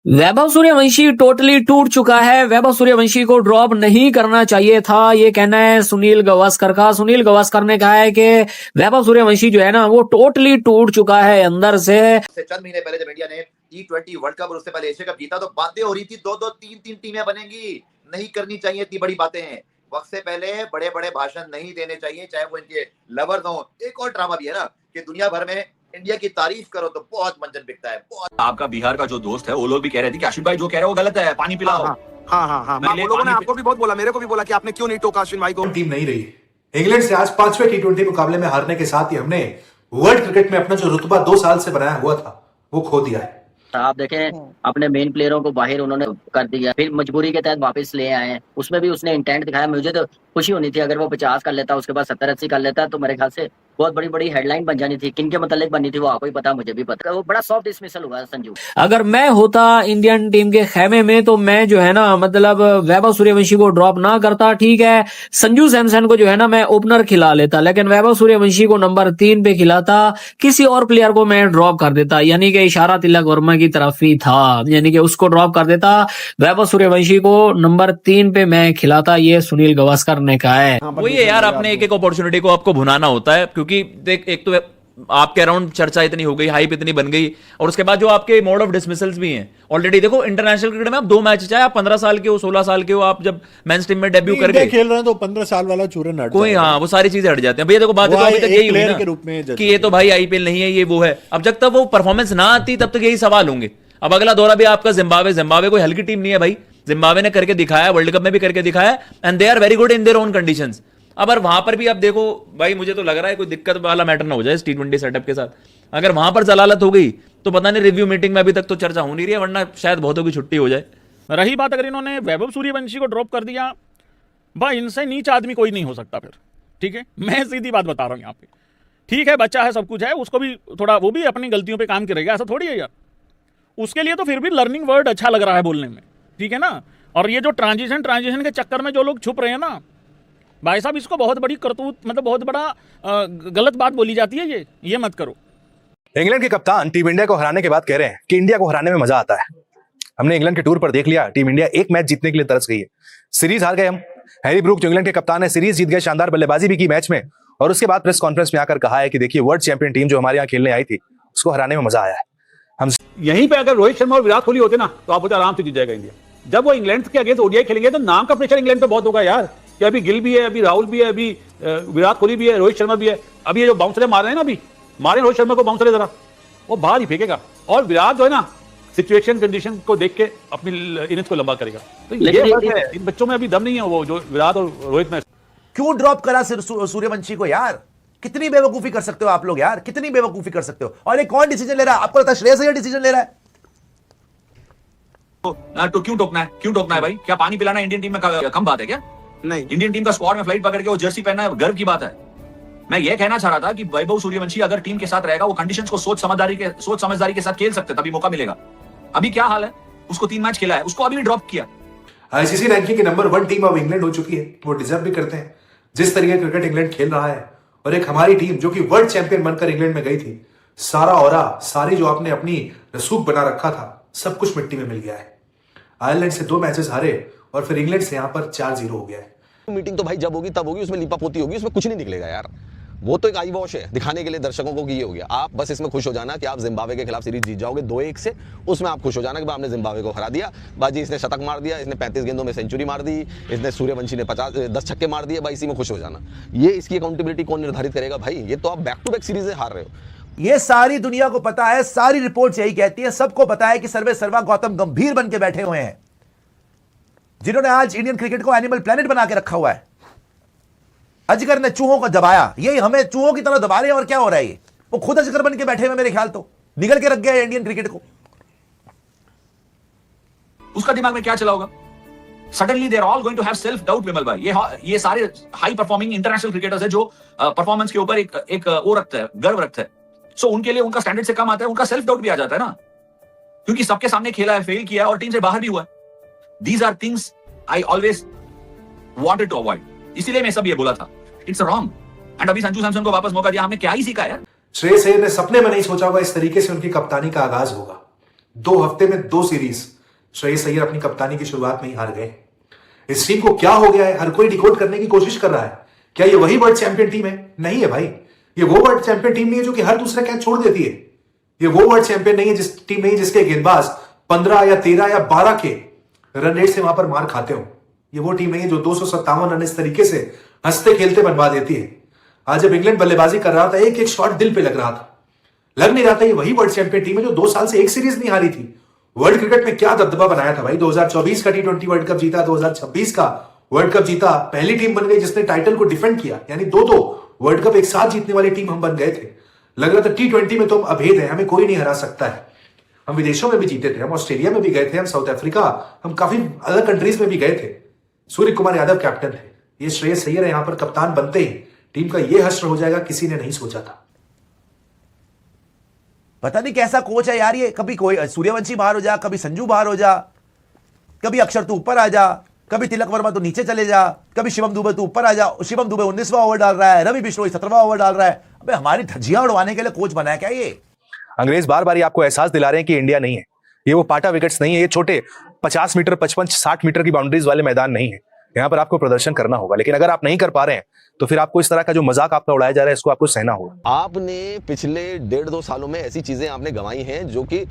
Vaibhav Suryavanshi totally टूट चुका है। वैभव सूर्यवंशी को ड्रॉप नहीं करना चाहिए था, ये कहना है सुनील गावस्कर का। सुनील गावस्कर ने कहा है कि वैभव सूर्यवंशी जो है ना वो टोटली टूट चुका है अंदर से। चंद महीने पहले जब इंडिया ने T20 वर्ल्ड कप और उससे पहले एशिया कप जीता तो बातें हो रही थी दो दो तीन तीन टीमें बनेंगी, नहीं करनी चाहिए इतनी बड़ी बातें हैं। वक्त से पहले बड़े बड़े भाषण नहीं देने चाहिए, चाहे वो इनके लवर्स हो। एक और ड्रामा भी है ना कि दुनिया भर में इंडिया की तारीफ करो तो बहुत मंजन बिकता है। आपका बिहार का जो दोस्त है वो लोग भी कह रहे थे कि अश्विन भाई जो कह रहे हैं वो गलत है, पानी पिलाओ। हाँ। लोगों ने आपको भी बहुत बोला, मेरे को भी बोला कि आपने क्यों नहीं टोका अश्विन भाई को। टीम नहीं रही इंग्लैंड से। आज 5वें T20 मुकाबले में हारने के साथ ही हमने वर्ल्ड क्रिकेट में अपना जो रुतबा 2 साल से बनाया हुआ था वो खो दिया है। आप देखें अपने मेन प्लेयरों को बाहर उन्होंने कर दिया, फिर मजबूरी के तहत वापस ले आए हैं। उसमें भी उसने इंटेंट दिखाया। मुझे तो खुशी होनी थी अगर वो 50 कर लेता, उसके बाद 70-80 कर लेता तो मेरे ख्याल से बहुत बड़ी बड़ी हेडलाइन बन जानी थी। किनके मतलब बननी थी वो आपको ही पता, मुझे भी पता। वो बड़ा सॉफ्ट डिसमिसल हुआ संजू। अगर मैं होता इंडियन टीम के खेमे में तो मैं जो है ना मतलब वैभव सूर्यवंशी को ड्रॉप ना करता। ठीक है, संजू सैमसन को जो है ना मैं ओपनर खिला लेता, लेकिन वैभव सूर्यवंशी को नंबर 3 पे खिलाता, किसी और प्लेयर को मैं ड्रॉप कर देता। यानी कि इशारा तिलक वर्मा की तरफ ही था, यानी कि उसको ड्रॉप कर देता। वैभव सूर्यवंशी को नंबर 3 पे मैं खिलाता, ये सुनील गावस्कर ने कहा है। वही है यार, अपने एक एक अपॉर्चुनिटी को आपको भुनाना होता है, क्योंकि देख एक तो आपके अराउंड चर्चा इतनी हो गई, हाइप इतनी बन गई, और उसके बाद जो आपके मोड ऑफ डिसमिसल्स भी हैं ऑलरेडी। देखो इंटरनेशनल क्रिकेट में आप 2 मैच, चाहे आप 15 साल के हो 16 साल के हो, आप जब मेंस टीम में डेब्यू करके खेल रहे हैं तो 15 साल वाला चूरन हट कोई, हाँ वो सारी चीजें हट जाती हैं। भैया देखो बात तो अभी तक यही हुई ना कि ये तो भाई आईपीएल नहीं है, ये वो है। अब जब तक वो परफॉर्मेंस ना आती तब तक यही सवाल होंगे। अब अगला दौरा भी आपका जिम्बाब्वे कोई हल्की टीम नहीं है भाई। जिम्बाब्वे ने करके दिखाया, वर्ल्ड कप में भी करके दिखाया, and they are very good in their own conditions. अब वहां पर भी आप देखो भाई, मुझे तो लग रहा है कोई दिक्कत वाला मैटर ना हो जाए इस T20 सेटअप के साथ। अगर वहां पर जलालत हो गई तो पता नहीं रिव्यू मीटिंग में अभी तक तो चर्चा हो नहीं रही है, वरना शायद बहुतों की छुट्टी हो जाए। रही बात अगर इन्होंने वैभव सूर्यवंशी को ड्रॉप कर दिया, भाई इनसे नीच आदमी कोई नहीं हो सकता फिर। ठीक है, मैं सीधी बात बता रहा हूँ यहाँ पे। ठीक है, बच्चा है, सब कुछ है, उसको भी थोड़ा वो भी अपनी गलतियों पे काम करेगा, ऐसा थोड़ी है यार। उसके लिए तो फिर भी लर्निंग वर्ड अच्छा लग रहा है बोलने में, ठीक है ना। और ये जो ट्रांजिशन के चक्कर में जो लोग छुप रहे हैं ना भाई साहब, इसको बहुत बड़ी करतूत, मतलब बहुत बड़ा गलत बात बोली जाती है। ये मत करो। इंग्लैंड के कप्तान टीम इंडिया को हराने के बाद कह रहे हैं कि इंडिया को हराने में मजा आता है। हमने इंग्लैंड के टूर पर देख लिया, टीम इंडिया एक मैच जीतने के लिए तरस गई है। सीरीज हार गए हम। हैरी ब्रूक जो इंग्लैंड के कप्तान है, सीरीज जीत गए, शानदार बल्लेबाजी भी की मैच में, और उसके बाद प्रेस कॉन्फ्रेंस में आकर कहा है कि देखिए वर्ल्ड चैंपियन टीम जो हमारे यहाँ खेलने आई थी उसको हराने में मजा आया है। हम यहीं पे अगर रोहित शर्मा और विराट कोहली होते ना तो आप बोलते आराम से जीत जाएगा इंडिया। जब वो इंग्लैंड के अगेंस्ट ओडीआई खेलेंगे तो नाम का प्रेशर इंग्लैंड पे बहुत होगा यार, कि अभी गिल भी है, अभी राहुल भी है, अभी विराट कोहली भी है, रोहित शर्मा भी है। अभी ये जो बाउंसरे मार रहे हैं ना, अभी मारे रोहित शर्मा को बाउंसरे, जरा वो बाहर ही फेंकेगा, और विराट जो है ना सिचुएशन कंडीशन को देख के अपनी इनिंग्स को लंबा करेगा। तो ये बात है, इन बच्चों में अभी दम नहीं है वो जो विराट और रोहित में। क्यों ड्रॉप करा सूर्यवंशी को यार? कितनी बेवकूफी कर सकते हो आप लोग यार, कितनी बेवकूफी कर सकते हो। और ये कौन डिसीजन ले रहा है? आपको लगता है श्रेयस अय्यर डिसीजन ले रहा है? तो क्यों टोकना है भाई? क्या पानी पिलाना इंडियन टीम में कम बात है क्या? नहीं, इंडियन टीम का स्क्वाड में फ्लाइट पकड़ के वो जर्सी पहनना गर्व की बात है। मैं ये कहना चाह रहा था कि वैभव सूर्यवंशी अगर टीम के साथ रहेगा, वो कंडीशंस को सोच समझदारी के साथ खेल सकते, तभी मौका मिलेगा। अभी क्या हाल है, उसको 3 मैच खेला है, उसको अभी भी ड्रॉप किया। आईसीसी रैंकिंग की नंबर 1 टीम अब इंग्लैंड हो चुकी है, वो डिजर्व भी करते हैं जिस तरीके क्रिकेट इंग्लैंड खेल रहा है। और एक हमारी टीम जो कि वर्ल्ड चैंपियन बनकर इंग्लैंड में गई थी, सारा ऑरा, सारी जो आपने अपनी रसूख बना रखा था, सब कुछ मिट्टी में मिल गया है। आयरलैंड से 2 मैचेस हारे और फिर इंग्लैंड से यहां पर 4-0 हो गया है। मीटिंग तो भाई जब होगी तब होगी, उसमें लिपापोती होगी, उसमें कुछ नहीं निकलेगा यार। वो तो एक आई वॉश है दिखाने के लिए दर्शकों को कि ये हो गया। आप बस इसमें खुश हो जाना कि आप जिम्बाब्वे के खिलाफ सीरीज जीत जाओगे 2-1 से, उसमें आप खुश हो जाना कि आपने जिम्बाब्वे को हरा दिया। बाजी इसने शतक मार दिया, इसने 35 गेंदों में सेंचुरी मार दी, इसने सूर्यवंशी ने 10 छक्के मार दिए, भाई इसी में खुश हो जाना। ये इसकी अकाउंटेबिलिटी कौन निर्धारित करेगा भाई? ये तो आप बैक टू बैक सीरीजें हार रहे हो। ये सारी दुनिया को पता है, सारी रिपोर्ट्स यही कहती है, सबको पता है कि सर्वे सर्वा गौतम गंभीर बन के बैठे हुए हैं, जिन्होंने आज इंडियन क्रिकेट को एनिमल प्लेनेट बना के रखा हुआ है। अजगर ने चूहों को दबाया, ये हमें चूहों की तरह दबा रहे हैं। और क्या हो रहा है, ये वो खुद अजगर बन के बैठे हुए, मेरे ख्याल तो निगल के रख गया है इंडियन क्रिकेट को। उसका दिमाग में क्या चला होगा? Suddenly they are all going to have self doubt. Vimal भाई, ये सारे हाई परफॉर्मिंग इंटरनेशनल क्रिकेटर्स है जो परफॉर्मेंस के ऊपर एक वो रखते हैं, गर्व रखते हैं। सो उनके लिए उनका स्टैंडर्ड से कम आता है, उनका सेल्फ डाउट भी आ जाता है ना, क्योंकि सबके सामने खेला है, फेल किया और टीम से बाहर भी हुआ। These are things I always wanted to avoid. इसीलिए मैं सब ये बोला था, इट्स रॉन्ग। एंड अभी संजू सैमसन को वापस मौका दिया, हमने क्या ही सीखा यार। श्रेयस अय्यर ने सपने में नहीं सोचा होगा इस तरीके से उनकी कप्तानी का आगाज होगा। 2 हफ्ते में 2 सीरीज श्रेयस अय्यर अपनी कप्तानी की शुरुआत में ही हार गए। इस टीम को क्या हो गया है, हर कोई डिकोड करने की कोशिश कर रहा है। क्या ये वही वर्ल्ड चैंपियन टीम है? नहीं है भाई, ये वो वर्ल्ड चैंपियन टीम नहीं है जो कि हर दूसरा कैच छोड़ देती है। ये वो वर्ल्ड चैंपियन नहीं है जिसके गेंदबाज 15 या 13 या 12 के रन रेट से वहां पर मार खाते हो। ये वो टीम नहीं है जो 257 रन इस तरीके से हंसते खेलते बनवा देती है। आज जब इंग्लैंड बल्लेबाजी कर रहा था, एक एक शॉट दिल पे लग रहा था, लग नहीं रहा था ये वही वर्ल्ड चैंपियन टीम है जो 2 साल से एक सीरीज नहीं हारी थी। वर्ल्ड क्रिकेट में क्या दबदबा बनाया था भाई। 2024 का T20 वर्ल्ड कप जीता, 2026 का वर्ल्ड कप जीता, पहली टीम बन गई जिसने टाइटल को डिफेंड किया। यानी 2-2 वर्ल्ड कप एक साथ जीतने वाली टीम हम बन गए थे। लग रहा था T20 में तो हम अभेद है, हमें कोई नहीं हरा सकता है। हम विदेशों में भी जीते थे, हम ऑस्ट्रेलिया में भी गए थे, हम साउथ अफ्रीका, हम काफी अलग कंट्रीज में भी गए थे। सूर्य कुमार यादव कैप्टन थे, ये श्रेयस अय्यर यहां पर कप्तान बनते ही टीम का ये हश्र हो जाएगा, किसी ने नहीं सोचा था। पता नहीं कैसा कोच है यार ये। कभी कोई सूर्यवंशी बाहर हो जा, कभी संजू बाहर हो जा, कभी अक्षर तू ऊपर आ जा, कभी तिलक वर्मा तू नीचे चले जा, कभी शिवम दुबे तू ऊपर आ जा। शिवम दुबे 19वां ओवर डाल रहा है, रवि बिश्नोई 17वां ओवर डाल रहा है। अबे हमारी धज्जियां उड़वाने के लिए कोच बना है क्या ये? अंग्रेज बार बार आपको एहसास दिला रहे हैं कि इंडिया नहीं है, ये वो पाटा विकेट्स नहीं है, ये छोटे 50 मीटर 55-60 मीटर की बाउंड्रीज वाले मैदान नहीं है। यहाँ पर आपको प्रदर्शन करना होगा, लेकिन अगर आप नहीं कर पा रहे हैं तो फिर आपको इस तरह का जो मजाक आपका उड़ाया जा रहा है इसको आपको सहना होगा। आपने पिछले 1.5-2 सालों में ऐसी चीजें आपने गंवाई हैं जो कि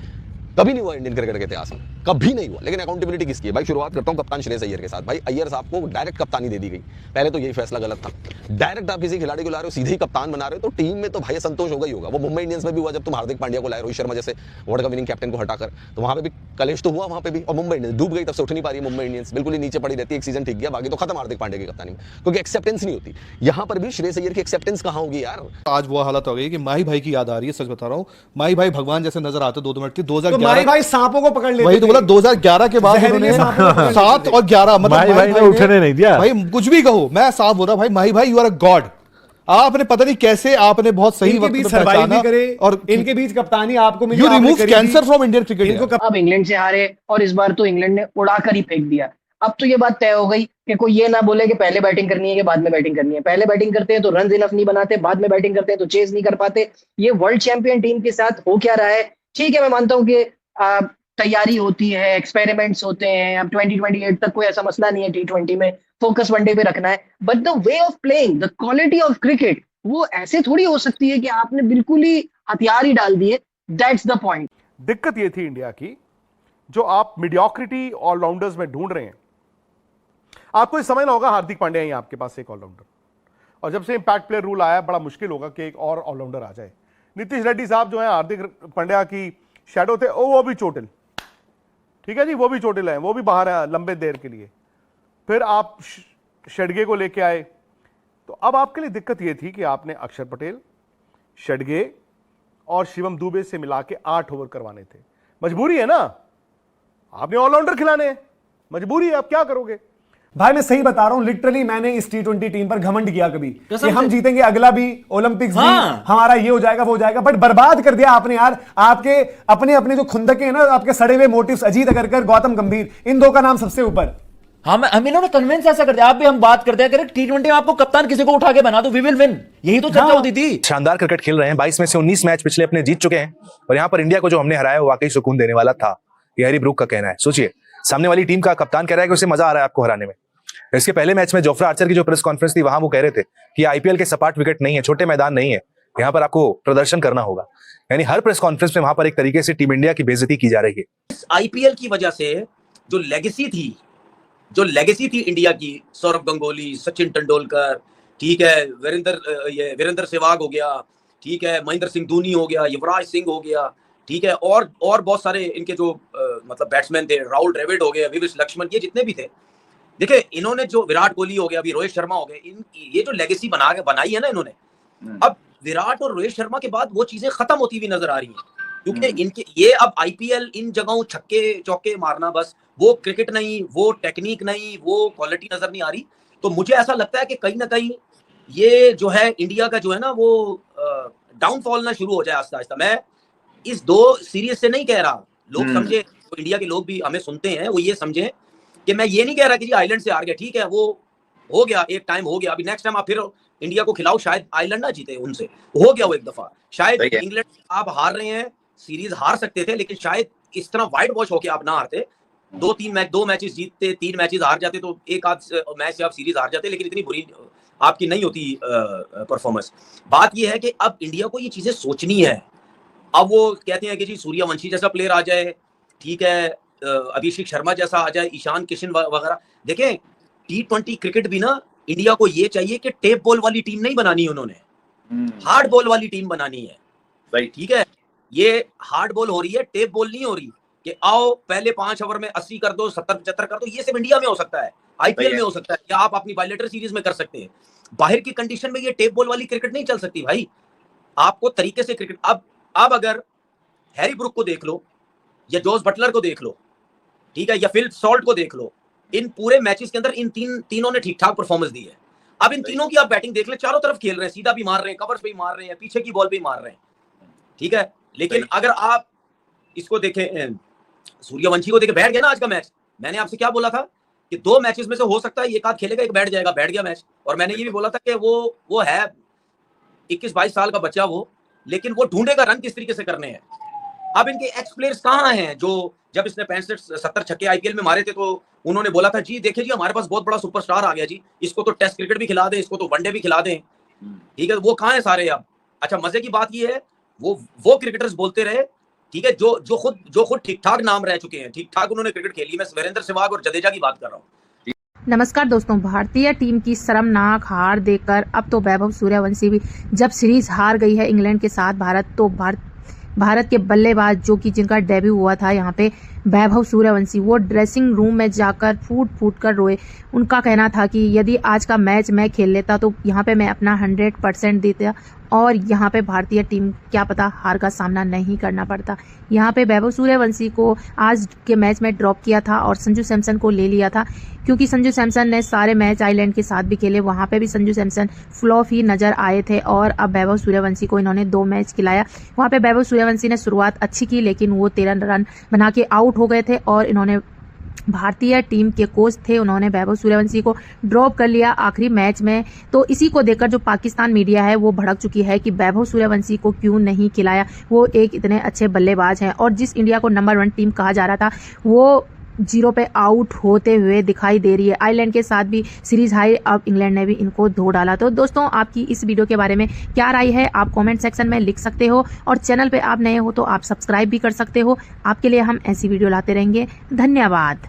कभी नहीं हुआ इंडियन क्रिकेट के इतिहास में, कभी नहीं हुआ। लेकिन अकाउंटेबिलिटी किसकी है भाई? शुरुआत करता हूं कप्तान श्रेयस अय्यर के साथ। भाई अय्यर साहब को डायरेक्ट कप्तानी दे दी गई, पहले तो यही फैसला गलत था। डायरेक्ट आप किसी खिलाड़ी को ला रहे हो, सीधे ही कप्तान बना रहे हो, तो टीम में तो भाई संतोष होगा ही होगा। वो मुंबई इंडियंस में भी हुआ जब तुम हार्दिक पांड्या को लाए, रोहित शर्मा जैसे वर्ल्ड कप विनिंग कैप्टन को हटाकर, तो वहां पे भी कलेश तो हुआ वहां पे भी। और मुंबई इंडियंस डूब गई, तब से उठ नहीं पा रही है मुंबई इंडियंस, बिल्कुल ही नीचे पड़ी रहती है। एक सीजन ठीक गया, बाकी तो खत्म हार्दिक पांड्या की कप्तानी में, क्योंकि एक्सेप्टेंस नहीं होती। यहां पर भी श्रेयस अय्यर की एक्सेप्टेंस कहां होगी यार? आज वो हालत हो गई कि माही भाई की याद आ रही है, सच बता रहा हूँ। माही भाई भगवान जैसे नजर आते 2 मिनट की। 2011 माही भाई सांपों को पकड़ लेते, वही तो बोला, 2011 के बाद उन्होंने 7 और 11 मतलब माही भाई ने उठने नहीं दिया। भाई कुछ भी कहो, मैं साफ बोल रहा भाई, माही भाई यू आर अ गॉड। आपने पता नहीं कैसे आपने बहुत सही वक्त पे पहचाना और इनके बीच कप्तानी आपको मिली। You remove cancer from Indian cricket. अब इंग्लैंड से हारे और इस बार तो इंग्लैंड ने उड़ाकर ही फेंक दिया। अब तो ये बात तय हो गई कि कोई ये ना बोले कि पहले बैटिंग करनी है कि बाद में बैटिंग करनी है। पहले बैटिंग करते हैं तो रन इनफ नहीं बनाते, बाद में बैटिंग करते हैं तो चेज नहीं कर पाते। ये वर्ल्ड चैंपियन टीम के साथ हो क्या रहा है? ठीक है, मैं मानता हूँ कि तैयारी होती है, एक्सपेरिमेंट्स होते हैं। अब 2028 तक कोई ऐसा मसला नहीं है, T20 में फोकस वनडे पे रखना है। But the way of playing, the quality of cricket, वो ऐसे थोड़ी हो सकती है कि आपने बिल्कुल ही हथियार ही डाल दिए। That's the point. दिक्कत ये थी इंडिया की, जो आप मीडियोक्रिटी ऑलराउंडर्स में ढूंढ रहे हैं। आपको ये समझना होगा, हार्दिक पांड्या ही आपके पास एक ऑलराउंडर, और जब से इंपैक्ट प्लेयर रूल आया बड़ा मुश्किल होगा कि एक और ऑलराउंडर आ जाए। नीतीश रेड्डी साहब जो है हार्दिक पांड्या की शैडो थे, वो भी चोटिल, ठीक है जी, वो भी चोटिल है, वो भी बाहर है लंबे देर के लिए। फिर आप शेडगे को लेके आए, तो अब आपके लिए दिक्कत ये थी कि आपने अक्षर पटेल, शेडगे और शिवम दुबे से मिला के 8 ओवर करवाने थे। मजबूरी है ना, आपने ऑलराउंडर खिलाने हैं, मजबूरी है, आप क्या करोगे? भाई मैं सही बता रहा हूं, लिटरली मैंने इस T20 टीम पर घमंड किया कभी कि हम जीतेंगे, अगला भी, ओलंपिक्स भी, हमारा ये हो जाएगा वो हो जाएगा। बट बर्बाद कर दिया आपने यार। आपके अपने अपने जो खुंदके हैं ना, आपके सड़े हुए मोटिव्स, अजीत अगरकर, गौतम गंभीर, इन 2 का नाम सबसे ऊपर। हम इन्होंने कन्विंस ऐसा कर दिया। आप भी हम बात करते हैं T20 में आपको कप्तान किसी को उठा के बना दो, वी विल विन, यही तो चर्चा होती थी। शानदार क्रिकेट खेल रहे हैं, 22 में से 19 मैच पिछले अपने जीत चुके हैं, और यहाँ पर इंडिया को जो हमने हराया वो वाकई सुकून देने वाला था, ये हैरी ब्रूक का कहना है। सोचिए, सामने वाली टीम का कप्तान कह रहा है कि उसे मजा आ रहा है आपको हराने में। इसके पहले मैच में जोफ्रा आर्चर की जो प्रेस कॉन्फ्रेंस थी, वहां वो कह रहे थे कि आईपीएल के सपाट विकेट नहीं है, छोटे मैदान नहीं है, यहाँ पर आपको प्रदर्शन करना होगा। यानी हर प्रेस कॉन्फ्रेंस में वहां पर एक तरीके से टीम इंडिया की बेइज्जती की जा रही है। आईपीएल की वजह से जो लेगेसी थी इंडिया की, सौरव गंगोली, सचिन तेंदुलकर, ठीक है, वीरेंद्र सहवाग हो गया, ठीक है, महेंद्र सिंह धोनी हो गया, युवराज सिंह हो गया, ठीक है, और बहुत सारे इनके जो मतलब बैट्समैन थे, राहुल द्रविड़ हो गया, विविश लक्ष्मण, ये जितने भी थे। देखिए, इन्होंने जो विराट कोहली हो गया, अभी रोहित शर्मा हो गए, ये जो लेगेसी बनाई है ना इन्होंने, अब विराट और रोहित शर्मा के बाद वो चीजें खत्म होती हुई नजर आ रही हैं, क्योंकि इनके ये अब आईपीएल इन जगहों छक्के चौके मारना, बस वो क्रिकेट नहीं, वो टेक्निक नहीं, वो क्वालिटी नजर नहीं आ रही। तो मुझे ऐसा लगता है कि कहीं ना कहीं ये जो है इंडिया का जो है ना वो डाउनफॉल ना शुरू हो जाए आस्ता आस्ता। मैं इस 2 सीरीज से नहीं कह रहा, लोग समझे, तो इंडिया के लोग भी हमें सुनते हैं, वो ये समझे कि मैं ये नहीं कह रहा कि जी आइलैंड से हार गया, ठीक है, वो हो गया, एक टाइम हो गया, अभी नेक्स्ट टाइम आप फिर इंडिया को खिलाओ, शायद आइलैंड ना जीते उनसे, हो गया वो एक दफा, शायद इंग्लैंड आप हार रहे हैं, सीरीज हार सकते थे, लेकिन शायद इस तरह वाइट वॉश होके आप ना हारते, 2 मैचेस जीतते, 3 मैचेस हार जाते, तो एक आध मैच से आप सीरीज हार जाते, लेकिन इतनी बुरी आपकी नहीं होती परफॉर्मेंस। बात यह है कि अब इंडिया को ये चीजें सोचनी है। अब वो कहते हैं कि जी सूर्यवंशी जैसा प्लेयर आ जाए, ठीक है, अभिषेक शर्मा जैसा आ जाए, ईशान किशन वगैरह। देखें, T20 क्रिकेट भी ना इंडिया को ये चाहिए कि टेप बॉल वाली टीम नहीं बनानी, उन्होंने हार्ड बॉल वाली टीम बनानी है भाई, ठीक है। ये हार्ड बॉल हो रही है, टेप बॉल नहीं हो रही कि आओ पहले 5 ओवर में 80 कर दो, 70-75 कर दो। ये सिर्फ इंडिया में हो सकता है, आईपीएल में हो सकता है, या आप अपनी बायलेटरल सीरीज में कर सकते हैं। बाहर की कंडीशन में ये टेप बॉल वाली क्रिकेट नहीं चल सकती भाई। आपको तरीके से क्रिकेट, अब अगर हैरी ब्रुक को देख लो, या जोस बटलर को देख लो, ठीक है, या फिल सॉल्ट को देख लो, इन पूरे मैचेस के अंदर इन तीनों ने ठीक ठाक परफॉर्मेंस दी है। अब इन तीनों की आप बैटिंग देख ले, चारों तरफ खेल रहे हैं, सीधा भी मार रहे हैं, कवर्स पे भी मार रहे हैं, पीछे की बॉल पे भी मार रहे हैं, ठीक है। लेकिन अगर आप इसको देखें, सूर्यवंशी को देखें, बैठ गया ना आज का मैच। मैंने आपसे क्या बोला था कि 2 मैचेस में से हो सकता है एक आध खेलेगा, एक बैठ जाएगा, बैठ गया मैच। और मैंने ये भी बोला था कि वो है 21-22 साल का बच्चा वो, लेकिन वो ढूंढेगा रन किस तरीके से करने हैं। अब इनके एक्स प्लेयर्स कहाँ हैं जो जब इसने 65-70 छक्के आईपीएल में मारे थे तो उन्होंने बोला था जी देखिए जी हमारे पास बहुत बड़ा सुपरस्टार आ गया जी, इसको तो टेस्ट क्रिकेट भी खिला दें, इसको तो वनडे भी खिला दें, ठीक है। वो कहाँ है सारे अब? अच्छा, मजे की बात ये है वो क्रिकेटर्स बोलते रहे, ठीक है, जो खुद ठीक ठाक नाम रह चुके हैं, ठीक ठाक उन्होंने क्रिकेट खेली। मैं वीरेंद्र सहवाग और जडेजा की बात कर रहा हूँ। नमस्कार दोस्तों, भारतीय टीम की शर्मनाक हार देखकर अब तो वैभव सूर्यवंशी भी जब सीरीज हार गई है इंग्लैंड के साथ, भारत के बल्लेबाज जो कि जिनका डेब्यू हुआ था यहाँ पे वैभव सूर्यवंशी, वो ड्रेसिंग रूम में जाकर फूट कर रोए। उनका कहना था कि यदि आज का मैच मैं खेल लेता तो यहाँ पे मैं अपना 100% देता और यहाँ पे भारतीय टीम क्या पता हार का सामना नहीं करना पड़ता। यहाँ पे वैभव सूर्यवंशी को आज के मैच में ड्रॉप किया था और संजू सैमसन को ले लिया था, क्योंकि संजू सैमसन ने सारे मैच आइलैंड के साथ भी खेले, वहाँ पे भी संजू सैमसन फ्लॉप ही नजर आए थे। और अब वैभव सूर्यवंशी को इन्होंने 2 मैच खिलाया। वहाँ पे वैभव सूर्यवंशी ने शुरुआत अच्छी की, लेकिन वो 13 रन बना के आउट हो गए थे और इन्होंने भारतीय टीम के कोच थे, उन्होंने वैभव सूर्यवंशी को ड्रॉप कर लिया आखिरी मैच में। तो इसी को देखकर जो पाकिस्तान मीडिया है वो भड़क चुकी है कि वैभव सूर्यवंशी को क्यों नहीं खिलाया, वो एक इतने अच्छे बल्लेबाज हैं। और जिस इंडिया को नंबर 1 टीम कहा जा रहा था वो 0 पे आउट होते हुए दिखाई दे रही है। आयरलैंड के साथ भी सीरीज हाई, अब इंग्लैंड ने भी इनको धो डाला। तो दोस्तों, आपकी इस वीडियो के बारे में क्या राय है आप कमेंट सेक्शन में लिख सकते हो, और चैनल पे आप नए हो तो आप सब्सक्राइब भी कर सकते हो। आपके लिए हम ऐसी वीडियो लाते रहेंगे। धन्यवाद।